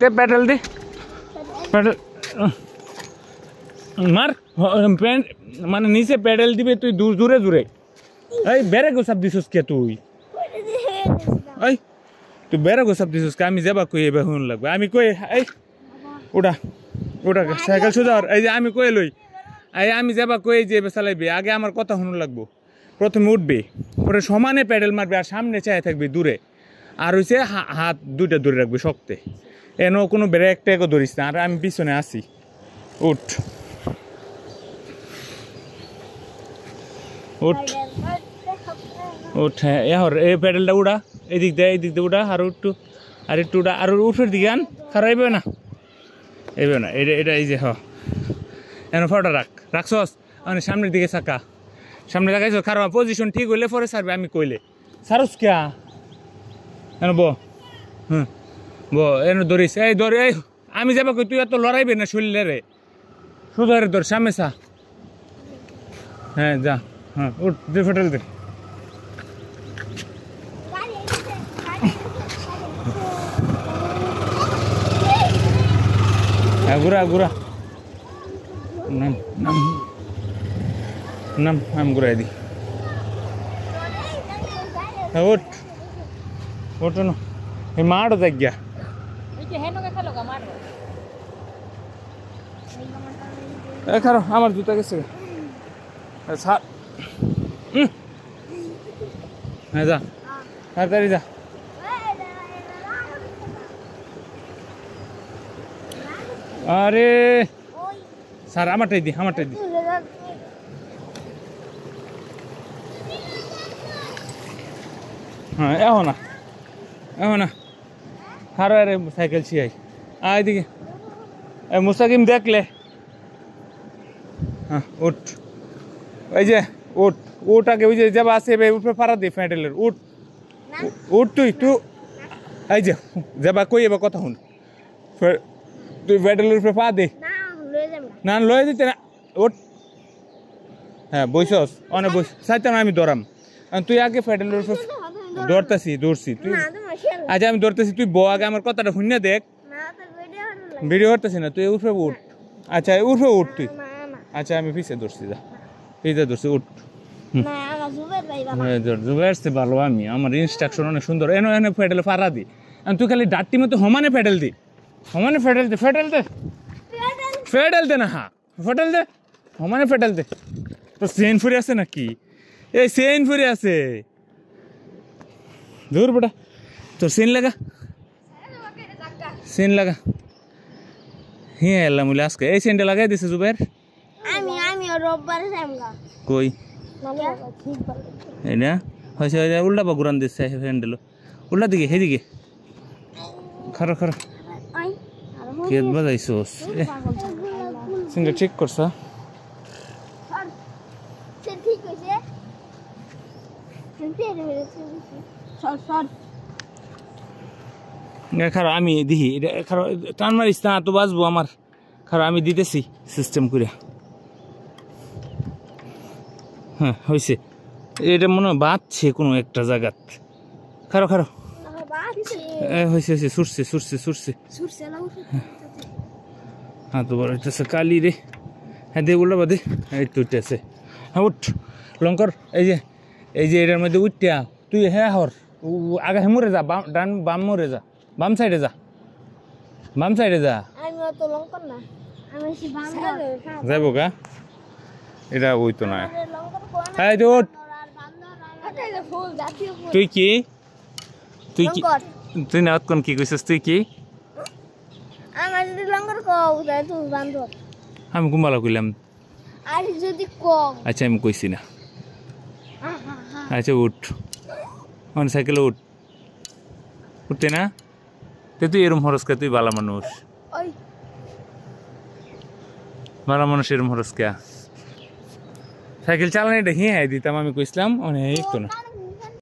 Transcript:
তে পেডেল দে পেডেল মার মানে নিচে পেডেল দিবে তুই দূরে দূরে এই বেড়ে গোসাপ দিছিস কে তুই এই তুই বেড়ে গোসাপ দিছিস কে আমি যাবা কই এবার হুন লাগবে আমি কই এই ওটা ওটা সাইকেল সোজা এই যে আমি কই লই এই আমি যাবা কই যে চালাইবে আগে আমার কথা শুনুন লাগবো প্রথমে উঠবে পরে সমানে প্যাডেল মারবে আর সামনে চাই থাকবে দূরে আর হইছে হাত দুইটা দূরে রাখবে শক্তে এনো কোনো ব্রেক ট্যাগও ধরিস না আর আমি পিছনে আসি উঠ উঠ উঠ হ্যাঁ এই প্যাডেলটা উড়া এদিক দিয়ে উড়া আর একটু উড়া আর উঠের দিকে আন খারাপ এইবে না এটা এই যে এনো ফটো রাখছস মানে সামনের দিকে চাকা সামনে লাগাইছো খারাপ পজিশন ঠিক হইলে পরে সারবে আমি কইলে সারস কিয়া এন ব এন ধরিস এই ধর এই আমি যাবো কই তুই এত লড়াইবে না শরীরে রে সুধারে ধর সামনে চা হ্যাঁ যা হ্যাঁ উঠ দে ফেটেল দে ঘুরা নাম আম ঘুরাই দি ওঠ না এই মাড় জায়গা খারো আমার জুতা গেছে হ্যাঁ যা তাড়াতাড়ি যা আরে স্যার আমারটাই দি হ্যাঁ এখন না হারো আরে সাইকেল ছিয়াই এদিকে মুস্তাকিম দেখলে হ্যাঁ উঠ ওই যে উঠ আগে ওই যে যাবা আছে উপরে পাড়া দি ফ্যান্ডেলের উঠ তুই এই যে যাবা কই এবার কথা শুন তুই ফ্যান্ডেলের উপরে পা দে না লয়ে দিতে না উঠ হ্যাঁ বইসস অনেক বইস চাইতাম আমি দৌড়াম তুই আগে ফ্যান্ডেলের উপরে দৌড়ছি তুই আচ্ছা আমি দৌড়তেছি তুই বউ আগে আমার কথাটা শুনে দেখ ভিডিও করতেছি না তুই উঠে উঠ আচ্ছা উঠে উঠ তুই আচ্ছা আমি পিছিয়ে দৌড়ছি যা পিছিয়ে দৌড়ছি উঠ জুবের ভালো আমি আমার ইনস্ট্রাকশন অনেক সুন্দর এনে ফেডেল ফাড়া দি তুই খালি ডাট্টি মতো সমানে ফেডেল দি সমানে ফেডেল দে না হ্যাঁ ফেডেল দে সমানে ফেডেল দে তো চেইন ফুরি আছে নাকি এই চেইন ফুরি আছে দূর বেটা তোর চেইন লাগা হ্যাঁ এলাম বলে আজকে এই চেইনটা লাগাই দিছে জুবের কই এই না হয়েছে উল্টা বা ঘুরান দিচ্ছে হ্যান্ডেল উল্টা দিকে সেদিকে খারো কেত বাজাইছোস সিনটা ঠিক করছা খারো আমি দিহি এটা খারো টান মারিস না তো বাঁচবো আমার খারো আমি দিতেছি সিস্টেম করে হ্যাঁ হয়েছে এটা মনে হয় বাঁচছে কোনো একটা জায়গাত খারো হয়েছে সুরছে হ্যাঁ তো বড় হইতেছে কালি রে হ্যাঁ দে উল্টা বাদে এই তো উঠতেছে হ্যাঁ উঠ লঙ্কর এই যে এটার মধ্যে উঠটা তুই হ্যাঁ হর আগে মরে যা ডান বাম মরে যা বাম সাইডে যা যাবো গা এটা ওই তো না তুই না কোন কি কইছিস তুই কি আমি কুম্বালা কইলাম আচ্ছা আমি কইছি না আচ্ছা উঠ অন সাইকেলে উঠতে না তুই এরম হরস্কা তুই বালা মানুষ এরম হরস্কা সাইকেল চালানো এটা হিঁ দিতাম আমি কইছিলাম অনেক তো না